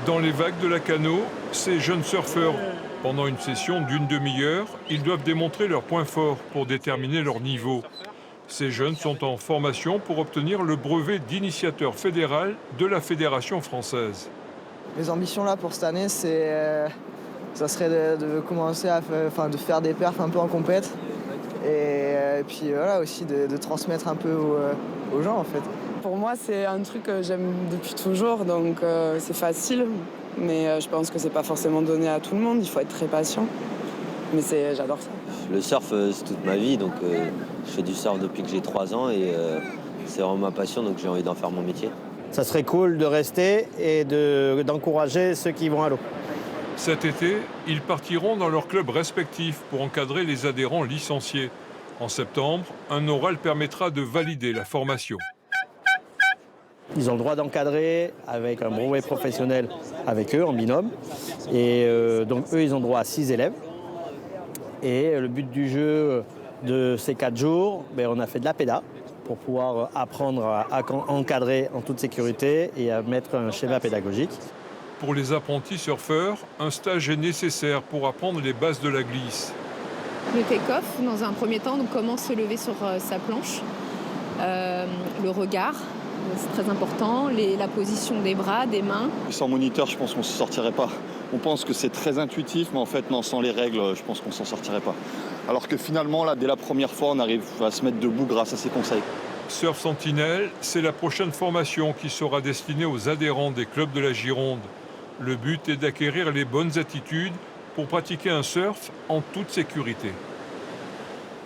Dans les vagues de Lacanau, ces jeunes surfeurs, pendant une session d'une demi-heure, ils doivent démontrer leurs points forts pour déterminer leur niveau. Ces jeunes sont en formation pour obtenir le brevet d'initiateur fédéral de la Fédération française. Mes ambitions là pour cette année, ça serait de commencer de faire des perfs un peu en compète. Et puis voilà, aussi de transmettre un peu aux gens en fait. Pour moi, c'est un truc que j'aime depuis toujours, donc c'est facile. Mais je pense que c'est pas forcément donné à tout le monde, il faut être très patient. Mais j'adore ça. Le surf, c'est toute ma vie, donc je fais du surf depuis que j'ai 3 ans et c'est vraiment ma passion, donc j'ai envie d'en faire mon métier. Ça serait cool de rester et d'encourager ceux qui vont à l'eau. Cet été, ils partiront dans leurs clubs respectifs pour encadrer les adhérents licenciés. En septembre, un oral permettra de valider la formation. Ils ont le droit d'encadrer avec un brevet professionnel avec eux en binôme. Et donc eux, ils ont droit à 6 élèves. Et le but du jeu de ces 4 jours, on a fait de la péda pour pouvoir apprendre à encadrer en toute sécurité et à mettre un schéma pédagogique. Pour les apprentis surfeurs, un stage est nécessaire pour apprendre les bases de la glisse. Le take-off, dans un premier temps, donc comment se lever sur sa planche. Le regard, c'est très important. La position des bras, des mains. Sans moniteur, je pense qu'on ne s'en sortirait pas. On pense que c'est très intuitif, mais en fait, non, sans les règles, je pense qu'on ne s'en sortirait pas. Alors que finalement, là, dès la première fois, on arrive à se mettre debout grâce à ces conseils. Surf Sentinelle, c'est la prochaine formation qui sera destinée aux adhérents des clubs de la Gironde. Le but est d'acquérir les bonnes attitudes pour pratiquer un surf en toute sécurité.